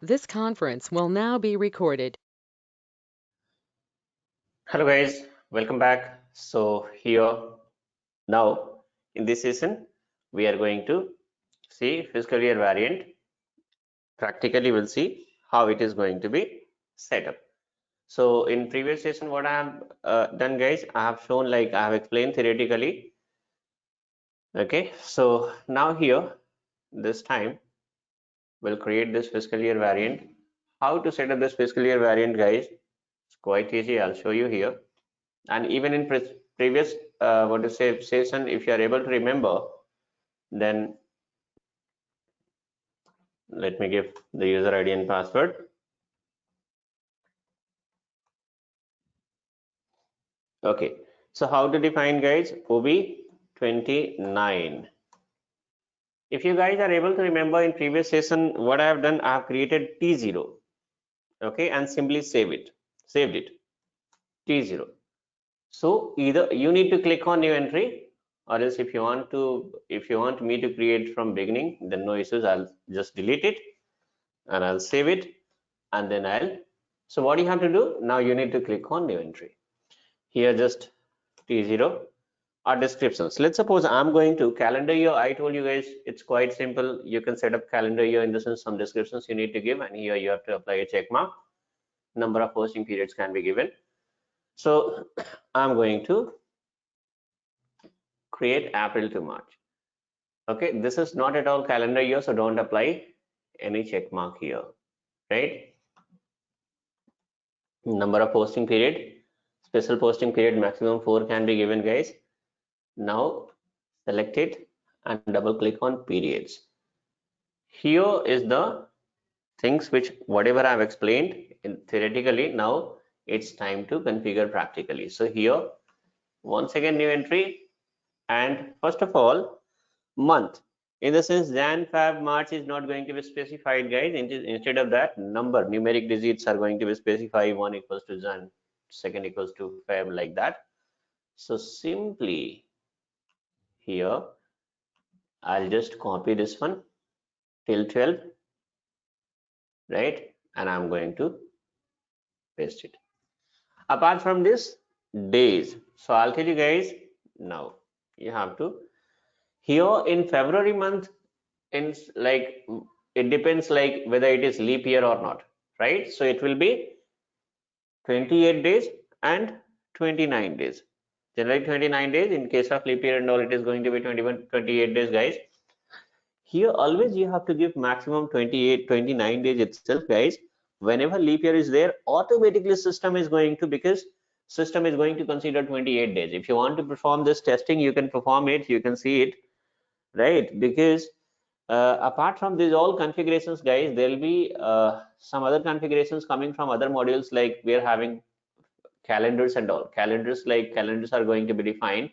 This conference will now be recorded. Hello guys, welcome back. So here now in this session we are going to see fiscal year variant. Practically we'll see how it is going to be set up. So in previous session what I have done guys, I have shown, like I have explained theoretically. Okay, so now here this time we'll create this fiscal year variant. How to set up this fiscal year variant guys? It's quite easy. I'll show you here. And even in previous what to say session, if you are able to remember, then let me give the user ID and password. Okay, so how to define guys? OB29. If you guys are able to remember in previous session, what I have done, I have created T0. Okay, and simply saved it T0. So either you need to click on new entry, or else if you want me to create from beginning, then no issues. I'll just delete it and I'll save it, and then so what you have to do now, you need to click on new entry here, just T0 or descriptions. Let's suppose I'm going to calendar year. I told you guys it's quite simple. You can set up calendar year in the sense some descriptions you need to give, and here you have to apply a check mark. Number of posting periods can be given. So I'm going to create April to March. Okay, this is not at all calendar year, so don't apply any check mark here, right? Number of posting period, special posting period maximum 4 can be given guys. Now select it and double click on periods. Here is the things which whatever I have explained in theoretically, now it's time to configure practically. So here once again new entry, and first of all month, in the sense Jan, Feb, March is not going to be specified guys. Instead of that, number numeric digits are going to be specified. 1 equals to Jan, second equals to Feb, like that. So simply here I'll just copy this one till 12, right, and I'm going to paste it. Apart from this, days, so I'll tell you guys now. You have to here in February month, in like it depends like whether it is leap year or not, right? So it will be 28 days and 29 days. Generally 29 days. In case of leap year and all, it is going to be 28 days guys. Here always you have to give maximum 29 days itself guys. Whenever leap year is there, automatically system is going to, because system is going to consider 28 days. If you want to perform this testing, you can perform it, you can see it, right? Because apart from these all configurations guys, there will be some other configurations coming from other modules, like we are having calendars and all. Calendars are going to be defined.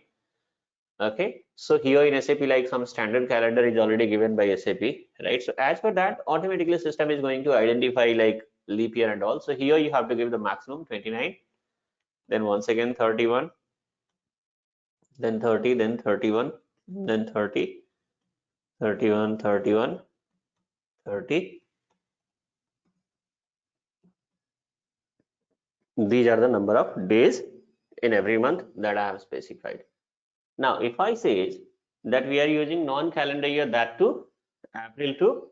Okay, so here in SAP, like some standard calendar is already given by SAP, right? So as per that, automatically system is going to identify like leap year and all. So here you have to give the maximum 29, then once again 31, then 30, then 31, then 30, 31, 31, 30. These are the number of days in every month that I have specified. Now, if I say that we are using non-calendar year, that to April to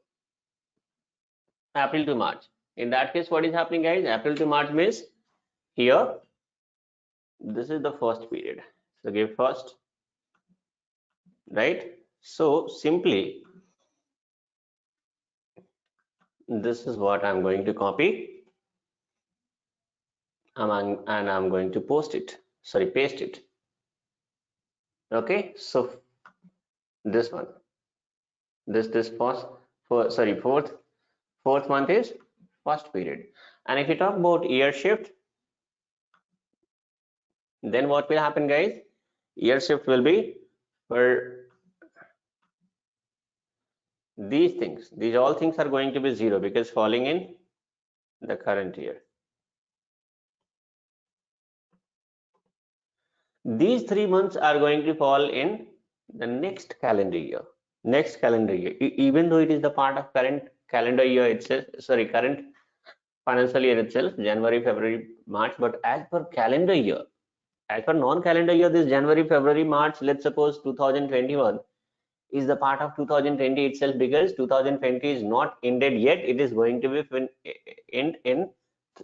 March. In that case, what is happening, guys? April to March means here, this is the first period. So give first, right? So simply, this is what I'm going to copy, and I'm going to paste it. Okay, so this one, this fourth month is first period. And if you talk about year shift, then what will happen guys? Year shift will be for these all things are going to be 0 because falling in the current year. These 3 months are going to fall in the next calendar year, even though it is the part of current calendar year itself, sorry, current financial year itself, January, February, March, but as per calendar year, as per non-calendar year, this January, February, March, let's suppose 2021 is the part of 2020 itself, because 2020 is not ended yet. It is going to be end in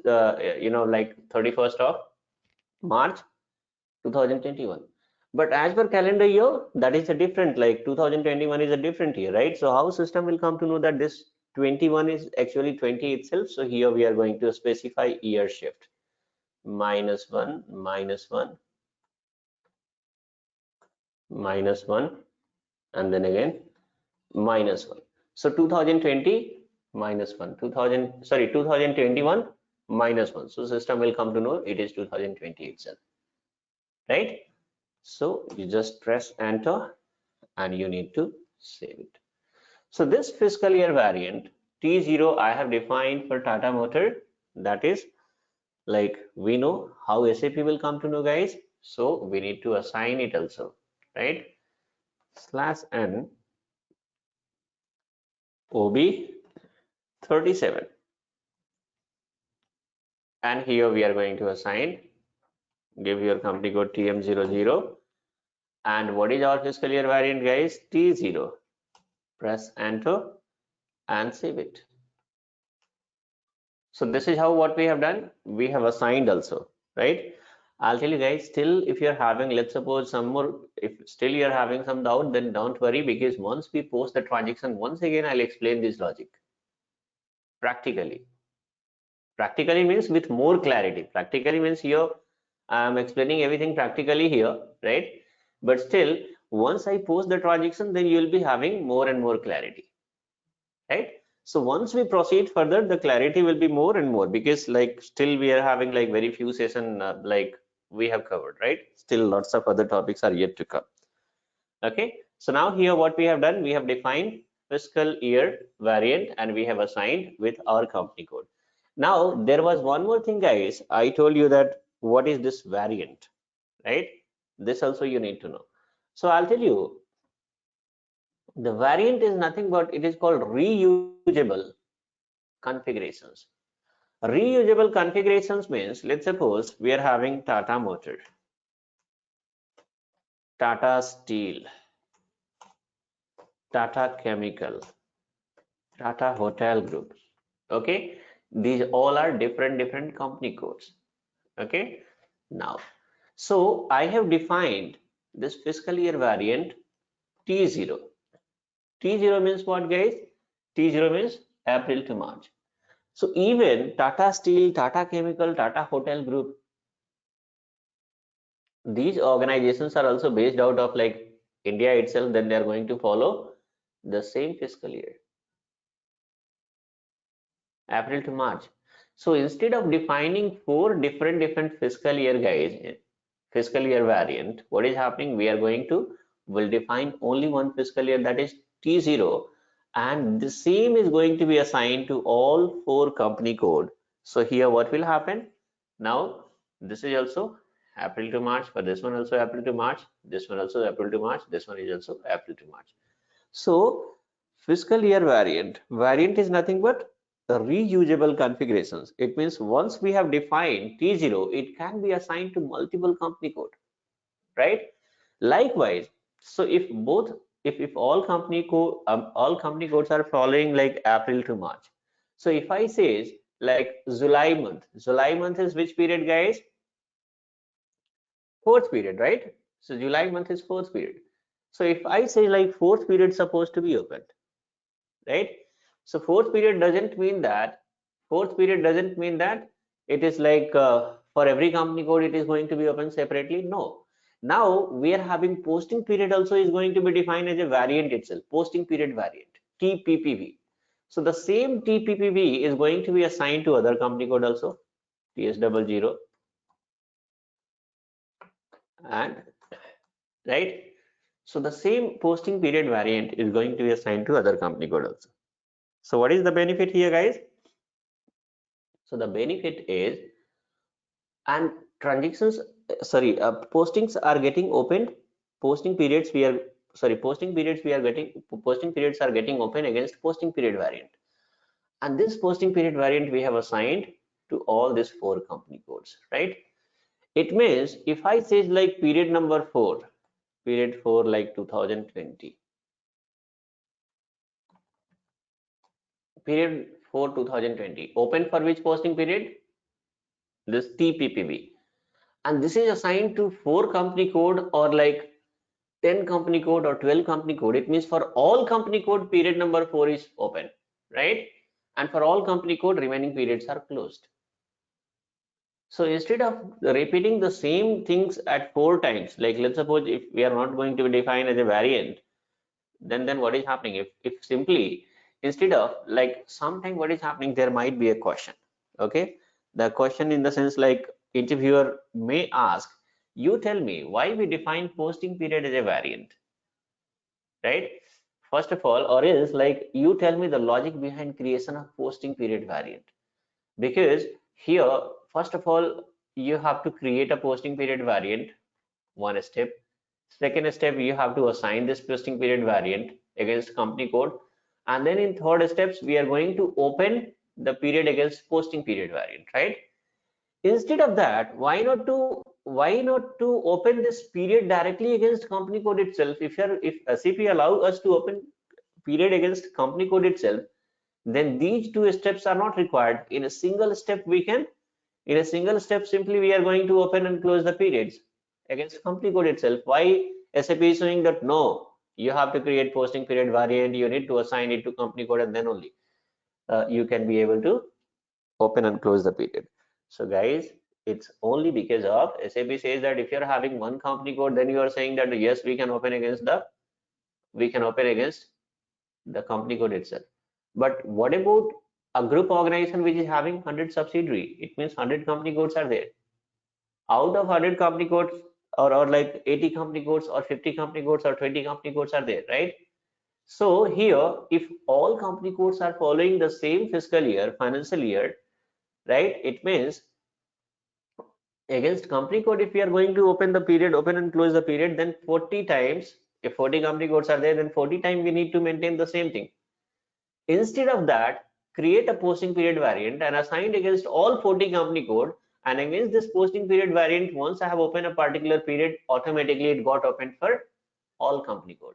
like 31st of March 2021. But as per calendar year, that is a different, like 2021 is a different year, right? So how system will come to know that this 21 is actually 20 itself? So here we are going to specify year shift, -1, -1, -1, and then again -1. So 2020 -1, 2021 -1. So system will come to know it is 2020 itself, right? So you just press enter and you need to save it. So this fiscal year variant T0 I have defined for Tata Motor. That is, like, we know how SAP will come to know, guys. So we need to assign it also, right? /n OB 37, and here we are going to assign, give your company code TM00, and what is our fiscal year variant, guys? T0. Press enter and save it. So this is how what we have done. We have assigned also, right? I'll tell you guys, still if you're having, let's suppose some more, if still you're having some doubt, then don't worry, because once we post the transaction, once again I'll explain this logic practically. Practically means with more clarity. Practically means here I'm explaining everything practically here, right? But still, once I post the transaction, then you'll be having more and more clarity, right? So once we proceed further, the clarity will be more and more, because like still we are having like very few session like we have covered, right? Still lots of other topics are yet to come. Okay, so now here what we have done, we have defined fiscal year variant and we have assigned with our company code. Now there was one more thing, guys. I told you that what is this variant, right? This also you need to know. So I'll tell you, the variant is nothing but it is called reusable configurations. Reusable configurations means, let's suppose we are having Tata Motor, Tata Steel, Tata Chemical, Tata Hotel Group. Okay, these all are different company codes. Okay, now, so I have defined this fiscal year variant T0. T0 means what, guys? T0 means April to March. So even Tata Steel, Tata Chemical, Tata Hotel Group, these organizations are also based out of like India itself, then they are going to follow the same fiscal year, April to March. So instead of defining four different fiscal year, guys, fiscal year variant, what is happening, we are going to will define only one fiscal year, that is T0, and the same is going to be assigned to all four company code. So here what will happen, now this is also April to March, for this one also April to March, this one also April to March, this one is also April to March. So fiscal year variant is nothing but the reusable configurations. It means once we have defined T0, it can be assigned to multiple company code, right? Likewise, so if all company codes are following like April to March, so if I say like July month is which period, guys? Fourth period, right? So July month is fourth period. So if I say like fourth period supposed to be opened, right? So fourth period doesn't mean that it is like for every company code it is going to be open separately. No. Now we are having posting period also is going to be defined as a variant itself, posting period variant, TPPV. So the same TPPV is going to be assigned to other company code also, TS00, and right. So the same posting period variant is going to be assigned to other company code also. So what is the benefit here, guys? So the benefit is, and transactions, postings are getting opened, posting periods are getting open against posting period variant. And this posting period variant we have assigned to all these 4 company codes, right? It means if I say like period number 4, period 4 like 2020, period 4 2020, open for which posting period? This TPPB. And this is assigned to 4 company code or like 10 company code or 12 company code. It means for all company code, period number 4 is open, right? And for all company code, remaining periods are closed. So instead of repeating the same things at 4 times, like let's suppose if we are not going to define as a variant, then what is happening? If simply instead of like sometime what is happening, there might be a question. Okay, the question in the sense like interviewer may ask, you tell me why we define posting period as a variant, right? First of all, or else like you tell me the logic behind creation of posting period variant. Because here, first of all, you have to create a posting period variant, one step. Second step, you have to assign this posting period variant against company code. And then in third steps, we are going to open the period against posting period variant, right? Instead of that, why not to open this period directly against company code itself? If SAP allow us to open period against company code itself, then these 2 steps are not required. In a single step, simply we are going to open and close the periods against company code itself. Why SAP is saying that no, you have to create posting period variant, you need to assign it to company code, and then only you can be able to open and close the period. So guys, it's only because of SAP says that if you're having one company code, then you are saying that yes, we can open against the company code itself. But what about a group organization which is having 100 subsidiary? It means 100 company codes are there. Out of 100 company codes, or like 80 company codes or 50 company codes or 20 company codes are there, right? So here, if all company codes are following the same fiscal year, financial year, right? It means against company code, if we are going to open the period, open and close the period, then 40 times, if 40 company codes are there, then 40 times we need to maintain the same thing. Instead of that, create a posting period variant and assign against all 40 company code, and against this posting period variant, once I have opened a particular period, automatically it got opened for all company code.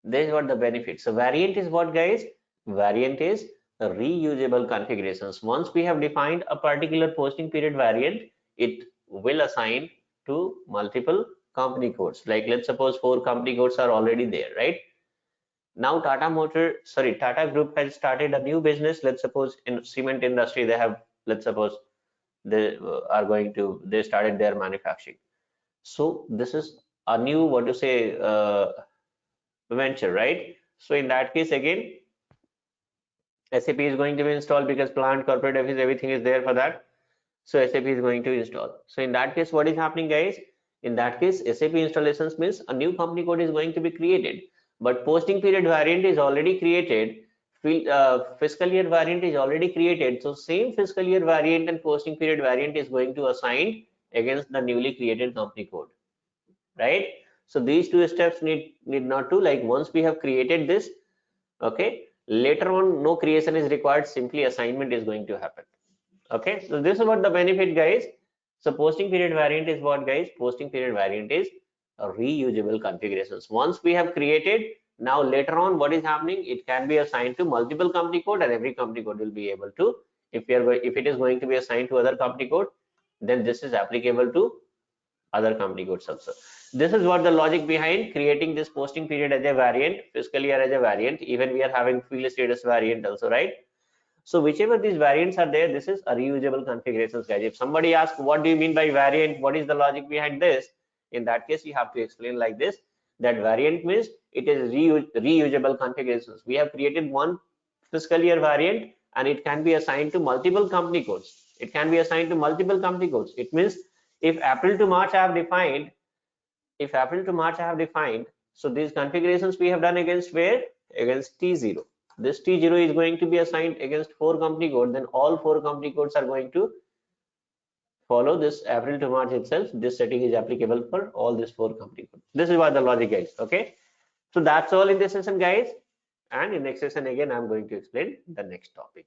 This is what the benefit. So variant is what, guys? Variant is reusable configurations. Once we have defined a particular posting period variant, it will assign to multiple company codes. Like let's suppose 4 company codes are already there, right? Now Tata Group has started a new business. Let's suppose in cement industry, let's suppose they started their manufacturing. So this is a new, venture, right? So in that case, again, SAP is going to be installed because plant, corporate office, everything is there for that. So SAP is going to install. So in that case, what is happening, guys? In that case, SAP installations means a new company code is going to be created, but posting period variant is already created. Fiscal year variant is already created. So same fiscal year variant and posting period variant is going to assign against the newly created company code, right? So these 2 steps need not to, like once we have created this, okay, later on no creation is required, simply assignment is going to happen. Okay, so this is what the benefit, guys. So posting period variant is what, guys? Posting period variant is a reusable configurations. Once we have created, now later on what is happening, it can be assigned to multiple company code, and every company code will be able to, if it is going to be assigned to other company code, then this is applicable to other company codes also. This is what the logic behind creating this posting period as a variant, fiscal year as a variant. Even we are having field status variant also, right? So whichever these variants are there, this is a reusable configurations, guys. If somebody asks what do you mean by variant, what is the logic behind this, in that case you have to explain like this, that variant means it is reusable configurations. We have created one fiscal year variant and it can be assigned to multiple company codes. It can be assigned to multiple company codes. It means if April to March I have defined, so these configurations we have done against where? Against T0. This T0 is going to be assigned against 4 company code, then all 4 company codes are going to follow this April to March itself. This setting is applicable for all these 4 company codes. This is what the logic, guys. Okay, so that's all in this session, guys. and in next session again I'm going to explain the next topic.